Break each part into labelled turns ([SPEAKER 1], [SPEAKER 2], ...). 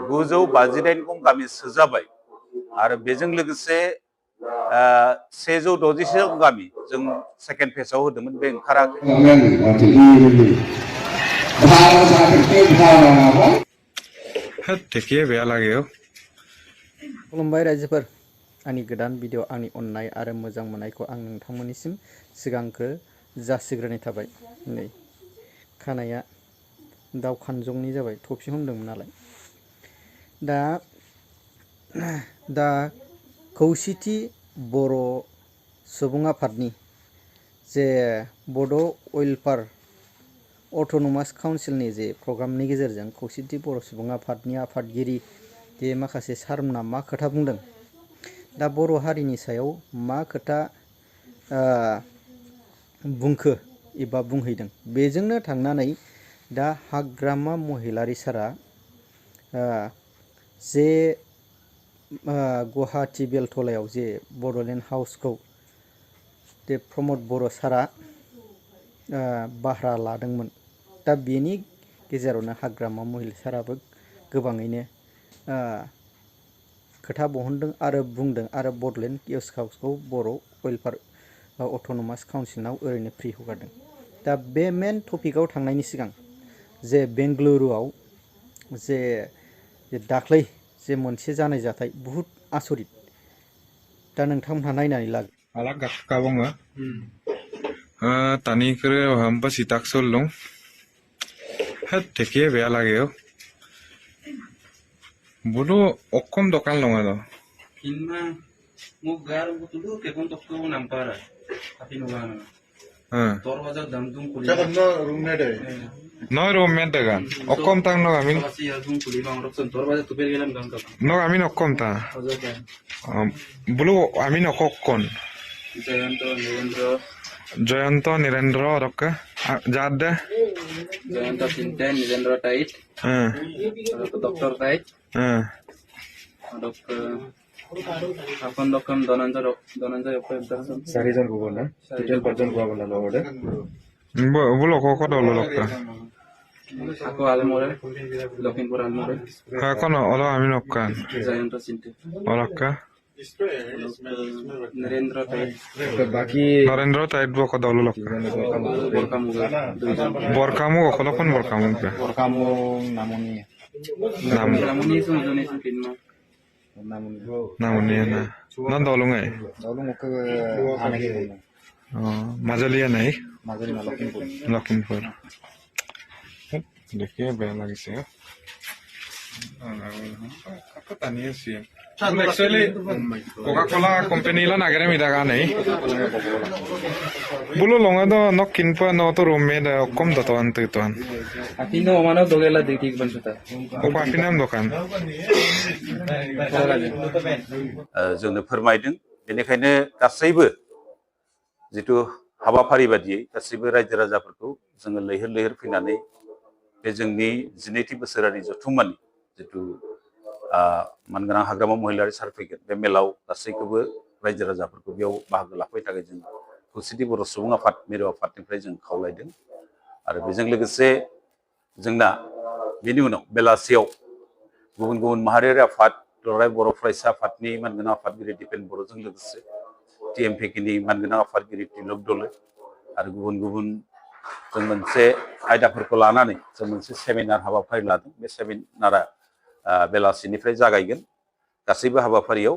[SPEAKER 1] 958 गं गामि सोजाबाय आरो बेजों लोगोसे 160 गामि जों सेकेन्ड फेजआव होदोंमोन बे ओंखाराखै।
[SPEAKER 2] खुलुमबाय रायजोफोर, आंनि गोदान भिडिअ आंनि अननाय आरो मोजां मोननायखौ आं नोंथांमोननिसिम सिगांग्रो जासिग्रोनाय थाबाय। नै खानाया दाव खानजंनि जाबाय, थफि हमदोंमोन नालाय। दा खौसेथि बर' सुबुं आफादनि जे बड' वेलफेयार अट'नमास काउन्सिलनि जे प्रग्रामनि गेजेरजों खौसेथि बर' सुबुं आफादनि आफादगिरि जे माखासे सारमोना मा खोथा बुंदों, दा बर' हारिनि सायाव मा खोथा बुंखो एबा बुंहैदों, बेजोंनो थांनानै दा हाग्रामा महिलारि सारा जे गुवाहाटि बेलथलायाव जे बड'लेण्ड हाउसखौ जे प्रमद बर' सारा भारा लादोंमोन, दा बेनि गेजेरावनो हाग्रामा महिलारि साराबो गोबाङैनो खोथा बहनदों आरो बुंदों आरो बड'लेण्ड गेस्ट हाउसखौ बर' वेलफेयार अट'नमास काउन्सिलाव ओरैनो फ्रि हगारदों। दा बे मेन टपिकआव थांनायनि सिगां जे बेंगलुरुआव जे दाख्लै जे मोनसे जानाय जाथाय बुहुत आसरित, दा नोंथांमोनहा नायनानै ला।
[SPEAKER 3] Alak kakabonga. Tani kere hampa sitak solong. Het teki be alageo. Bulu okom dokan longa do.
[SPEAKER 4] Inma mugar butuh ke kontok tu nampara tapi nugana. Torwaja damdum kuliah.
[SPEAKER 5] Cakap no room deh.
[SPEAKER 3] No room dagan. Okom tang no amin.
[SPEAKER 4] Masih damdum kuliah orang sen torwaja tu pergilam gangka.
[SPEAKER 3] No amin okom ta. Bulu amin okokon. Jayanto Nirendra Roka Jada
[SPEAKER 4] Jayanto Sinten Nirendra Tait. Dokter Tait. Akon dokam Donanjay apa yang terasa?
[SPEAKER 5] Sarijan gua na. Detail person gua bola lo ada.
[SPEAKER 3] Bulu koko dolo lokka.
[SPEAKER 4] Aku Almore, Lakhimpur Almore.
[SPEAKER 3] Kono olo amin okkan.
[SPEAKER 4] Jayanto Sinten.
[SPEAKER 3] Olokka.
[SPEAKER 4] Nirendra Tait.
[SPEAKER 5] Baki
[SPEAKER 3] Narendra Tait boko dolo lokka. Borkamu okolokon borkamu ka.
[SPEAKER 5] kamu namuni.
[SPEAKER 4] Namuni itu Indonesia Kinma.
[SPEAKER 3] Namuni na. Non dolo ngai.
[SPEAKER 5] Dulu muka anak itu.
[SPEAKER 3] Majalia nai.
[SPEAKER 5] Magari na
[SPEAKER 3] Lakhimpur. देखिए बैन लगी से आपको तानिए सी actually Coca Cola company ला नागरे मिदा का नहीं बुलो लोंगा तो नॉक किनपा नो तो रूम में कम तो अंत तो अन
[SPEAKER 4] Tapi no mana dogela detik bansuta.
[SPEAKER 3] ओ पापी नाम दुकान
[SPEAKER 1] जोंनो फोरमायदों। बेनिखायनो गासैबो जितु हाबाफारि बादियै गासैबो रायजो राजाफोरखौ जोङो लैहोर लैहोर फैनानै बे जोंनि 12थि बोसोरारि जथुम्मानि जितु मानगोनां हाग्रामा महिलारि सार फैगोन बे मेलाव गासैखौबो रायजो राजाफोरखौ बेयाव बाहागो लाफैनो थाखाय जों खौसेथि बर' सुबुं आफाद मिरु आफादनिफ्राय जों खावलायदों। आरो बेजों लोगोसे जोंना बेनि उनाव बेलासियाव गुबुन गुबुन माहारियारि आफाद, दुलाराय बर' फरायसा आफादनि मानगोनां आफादगिरि दिपेन बर'जों लोगोसे TMPKनि मानगोनां आफादगिरि तिलक दले आरो गुबुन गुबुन जों मोनसे आयदाफोरखौ लानानै जों मोनसे सेमिनार हाबाफारि लादों। बे सेमिनारा बेलासिनिफ्राय जागायगोन। गासैबो हाबाफारियाव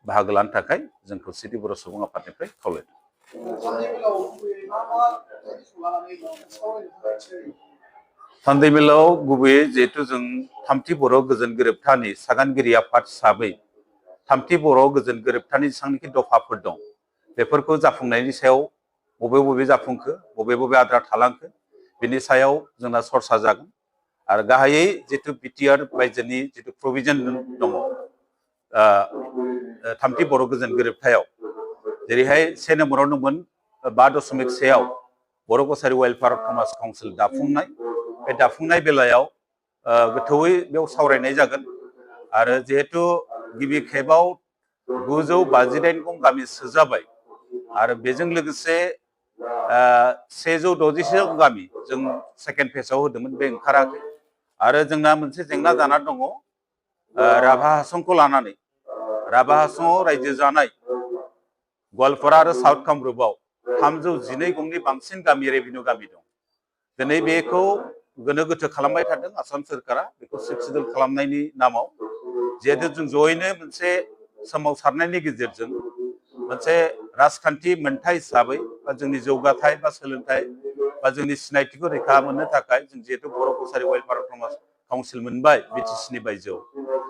[SPEAKER 1] बाहागो लानो थाखाय जों खौसेथि बर' सुबुं आफादनिफ्राय खावलायदों। सान्दै मेलाव गुबैयै जिहेतु जों थामथि बर' गोजोन गोरोबथानि सागानगिरि आफाद हिसाबै थामथि बर' गोजोन गोरोबथानि जेसेबांनाखि दफाफोर दं बेफोरखौ जाफुंनायनि सायाव बबे जाफुंखो, बबे आद्रा थालांखो, बिनि सायाव जोंना सरसा जागोन। आरो गाहायै जितु बिटिआर बायजोनि जितु प्रभिजन दङ थामथि बर' गोजोन गोरोबथायाव, जेरैहाय 1 नम्बराव दंमोन 5.1 बर' कसारि वेलफेयार अट'नमास काउन्सिल दाफुंनाय। बे दाफुंनाय बेलायाव गोथौयै बेयाव सावरायनाय जागोन। आरो जिहेतु गिबि खेबाव 958 गं गामि सोजाबाय आरो बेजों लोगोसे 160 गामि जों सेकेन्ड फेजआव होदोंमोन, बे ओंखाराखै। आरो जोंना मोनसे जेंना जाना दङ राभा हासंखौ लानानै राभा हासंआव रायजो जानाय गवालपारा आरो साउथ कामरुपाव 312 गंनि बांसिन गामि रेभिनिउ गामि दं। दिनै बेखौ गोनो गोथो खालामबाय थादों आसाम सोरखारा बेखौ सिडुल खालामनायनि नामाव। जिहेतु जों जयैनो मोनसे सोमावसारनायनि गेजेरजों मोनसे राजखान्थि मोनथाय हिसाबै बा जोंनि जौगाथाय बा सोलोंथाय बा जोंनि सिनायथिखौ रैखा मोननो थाखाय जों जिहेतु बर' कसारि वेलफेयार काउन्सिल मोनबाय बिटिसिनि बायजोआव,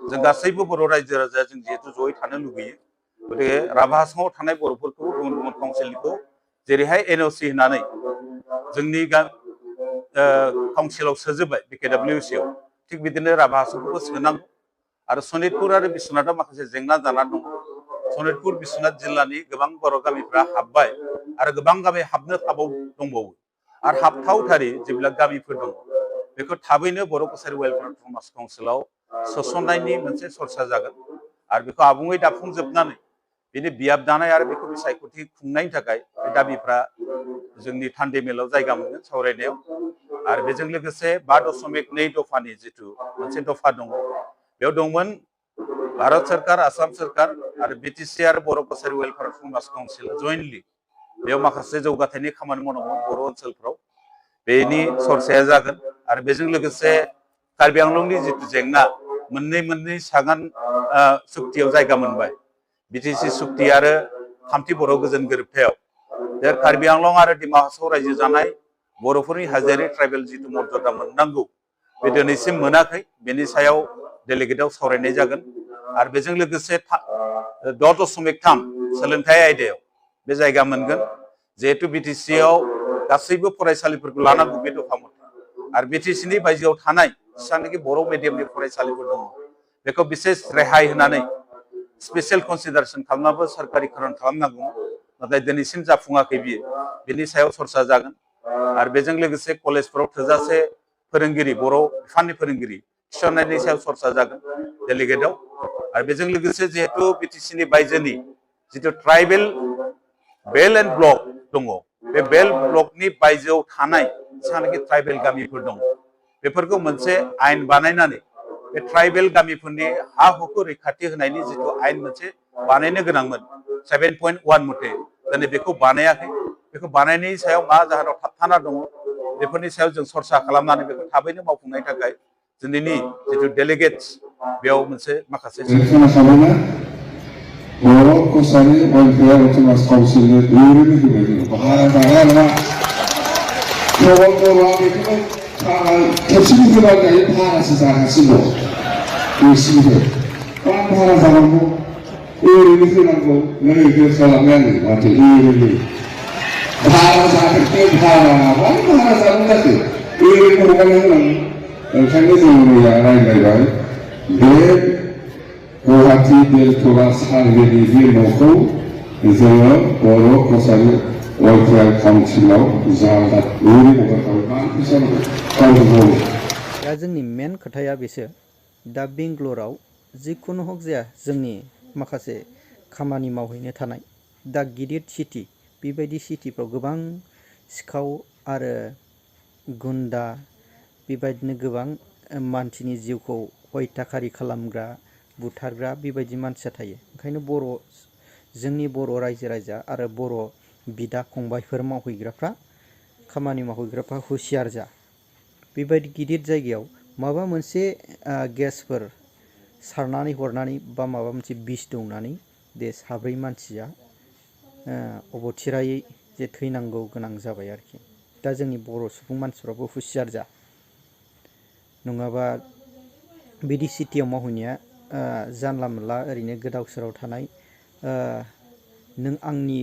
[SPEAKER 1] जों गासैबो बर' रायजो राजा जों जिहेतु जयै थानो लुगैयो। गतिके राभा हासंआव थानाय बर'फोरखौ गुबुन गुबुन काउन्सिलनिखौ जेरैहाय एनअसि होनानै जोंनि काउन्सिलाव सोजोबबाय बिकेडब्लिउसि आव, थिग बिदिनो राभा हासंखौबो सोनांगौ। आरो सनितपुर आरो बिश्वनाथाव माखासे जेंना जाना दं। सनितपुर बिश्वनाथ जिल्लानि गोबां बर' गामिफ्रा हाबबाय आरो गोबां गामि हाबनो दंबावो आरो हाबथावथारि जेब्ला गामिफोर दं बेखौ थाबैनो बर' कसारि वेलफेयार काउन्सिलाव सोसननायनि मोनसे सरसा जागोन आरो बेखौ आबुङै दाफुंजोबनानै बिनि बियाब दानाय आरो बेखौ बिसायख'थि खुंनायनि थाखाय बे दाबिफ्रा जोंनि थान्दै मेलाव जायगा मोनगोन सावरायनायाव। आरो बेजों लोगोसे 5.2 दफानि जिथु मोनसे दफा दङ बेयाव दंमोन भारत सरकार, आसाम सरकार आरो बिटिसि आरो बर' कसारि वेलफेयार काउन्सिल जयेन्टलि बेयाव माखासे जौगाथायनि खामानि मावनांगौ बर' ओनसोलफ्राव, बेनि सरसाया जागोन। आरो बेजों लोगोसे कार्बि आंलंनि जिथु जेंना मोननै सागान सुक्तियाव जायगा मोनबाय, बिटिसि सुक्ति आरो थामथि बर' गोजोन गोरोबथायाव। दा कार्बि आंलं आरो डिमा हासाव रायजो जानाय बर'फोरनि हाजोआरि ट्राइबेल जिथु मर्यादा मोननांगौ बे दिनैसिम मोनाखै, बेनि सायाव डेलिगेटआव सावरायनाय जागोन। आरो बेजों लोगोसे 6.3 सोलोंथाइ आयदायाव बे जायगा मोनगोन, जिहेतु बिटिसिआव गासैबो फरायसालिफोरखौ लानांगौ बे दफा मथे। आरो बिटिसिनि बायजोआव थानाय जेसेबांनाखि बर' मिडियामनि फरायसालिफोर दङ बेखौ बिसेस रेहाय होनानै स्पेसियेल कनसिडारेसन खालामनाबो सोरखारिकरन खालामनांगौ, नाथाय दिनैसिम जाफुङाखै बियो, बिनि सायाव सरसा जागोन। आरो बेजों लोगोसे कलेजफोराव थोजासे फोरोंगिरि बर' बिफाननि फोरोंगिरि थिसननायनि सायाव सरसा जागोन डेलिगेटआव। आरो बेजों लोगोसे जिहेतु बिटिसिनि बायजोनि जिथु ट्राइबेल बेल एन्ड ब्लक दङ, बे बेल ब्लकनि बायजोआव थानाय जेसेबांनाखि ट्राइबेल गामिफोर दङ बेफोरखौ मोनसे आयेन बानायनानै बे ट्राइबेल गामिफोरनि हा हुखौ रैखाथि होनायनि जिथु आयेन मोनसे बानायनो गोनांमोन 7.1 मथे, दिनै बेखौ बानायाखै। बेखौ बानायनायनि सायाव मा जाहोनाव थाबथाना दङ बेफोरनि सायाव जों सरसा खालामनानै बेखौ थाबैनो मावफुंनायनि थाखाय दिनैनि जिथु डेलिगेट्स बेयाव मोनसे माखासे
[SPEAKER 6] बर' कसारि वेलफेयार काउन्सिलनि ओरैनो होबाय जोङो बारा जाग्रा नङा। बर'आ बेखौनो खेबसेनो होबाय थायो, भारासो जागासिनो दं बिसिनिफ्राय। मा भारा जानांगौ, ओरैनो होनांगौ, नों बेखौ खालामनाय आङो माथो ओरैनो भारा जागोन, भारा माबा भारा जानो जाखो ओरैनो हगारना होनांगौ। ओंखायनो जों मैया रायज्लायबाय बे गुवाहाटि बेलतला सार्भेनि बे न'खौ जोङो बर' कसारि वेलफेयार काउन्सिलाव जागोन ओरैनो हगारखाबाय, मा फैसा नांगौ।
[SPEAKER 2] दा जोंनि मेन खोथाया बेसो, दा बेंगलराव जिखुनु हक जाया जोंनि माखासे खामानि मावहैनो थानाय दा गिदिर सिटि, बेबायदि सिटिफ्राव गोबां सिखाव आरो गुन्दा बेबायदिनो गोबां मानसिनि जिउखौ हयथाखारि खालामग्रा बुथारग्रा बेबायदि मानसिया थायो। ओंखायनो जोंनि बर' रायजो राजा आरो बर' बिदा फंबायफोर मावहैग्राफ्रा खामानि मावहैग्राफ्रा हुसियार जा। बेबायदि गिदिर जायगायाव माबा मोनसे गेसफोर सारनानै हरनानै बा माबा मोनसे बिस दौनानै बे साब्रै मानसिया अबथिरायै जे थैनांगौ गोनां जाबाय आरोखि। दा जोंनि बर' सुबुं मानसिफ्राबो हुसियार जा, नङाबा बिदि सिटियाव मावहैनाया जानला मोनला ओरैनो गोदाव सोराव थानाय नों आंनि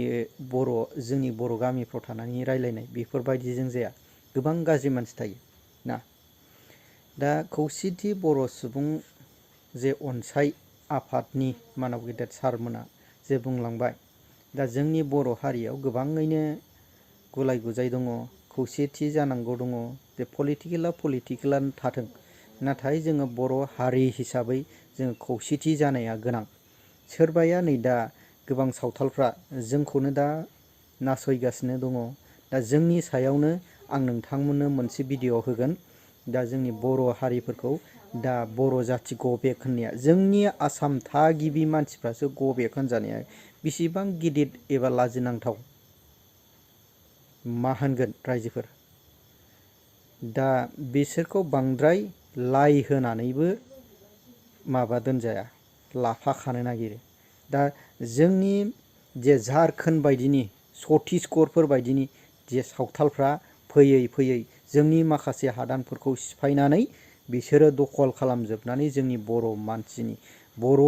[SPEAKER 2] जोंनि बर' गामिफ्राव थानानै रायलायनाय बेफोरबायदिजों जाया, गोबां गाज्रि मानसि थायो ना। दा खौसेथि बर' सुबुं जे अनसाय आफादनि मानव गेदेर सारमोना जे बुंलांबाय, दा जोंनि बर' हारियाव गोबाङैनो गुलाय गुजाय दङ, खौसेथि जानांगौ दङ। बे पलिटिकेलानो थाथों, नाथाय जोङो बर' हारि हिसाबै जोङो खौसेथि जानाया गोनां। सोरबाया नै दा गोबां सावथालफ्रा जोंखौनो दा नासयगासिनो दङ। दा जोंनि सायावनो आं नोंथांमोननो मोनसे भिडिअ होगोन, दा जोंनि बर' हारिफोरखौ दा बर' जाथि गबेक होननाया जोंनि आसाम थागिबि मानसिफ्रासो गबेक होनजानाया बेसेबां गिदिर एबा लाजिनांथाव मा होनगोन रायजोफोर। दा बिसोरखौ बांद्राय लाइ होनानैबो माबा दोनजाया लाफाखानो नागिरो। दा जोंनि जे झारखन्ड बायदिनि छत्तीसगढ़फोर बायदिनि जे सावथालफ्रा फैयै फैयै जोंनि माखासे हादानफोरखौ सिफायनानै बिसोरो दखल खालामजोबनानै जोंनि बर' मानसिनि बर'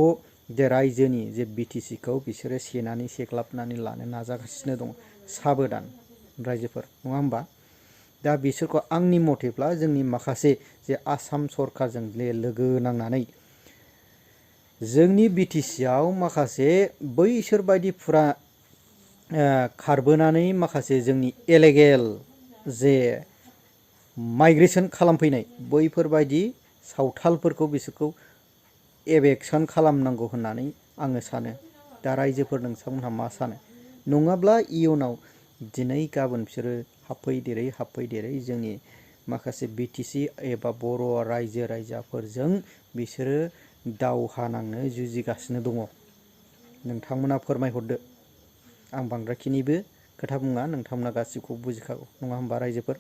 [SPEAKER 2] जे रायजोनि जे बिटिसिखौ बिसोरो सेनानै सेग्लाबनानै लानो नाजागासिनो दङ। साबधान रायजोफोर नङा होमबा। दा बिसोरखौ आंनि मथेब्ला जोंनि माखासे जे आसाम सरकारजों लोगो नांनानै जोंनि बिटिसिआव माखासे बैसोरबायदि फुरा खारबोनानै माखासे जोंनि इलेगेल जे माइग्रेसन खालामफैनाय बैफोरबायदि सावथालफोरखौ बिसोरखौ एभेकसन खालामनांगौ होननानै आङो सानो। दा रायजोफोर नोंथांमोनहा मा सानो? नङाब्ला इयुनाव दिनै गाबोन बिसोरो हाबफैदेरै जोंनि माखासे बिटिसि एबा बर' रायजो राजाफोरजों बिसोरो दावहा नांनो जुजिगासिनो दङ। नोंथांमोना फोरमायहरदो। आं बांद्रायखिनिबो खोथा बुङा, नोंथांमोना गासिबखौबो बुजिखागौ नङा होमबा रायजोफोर।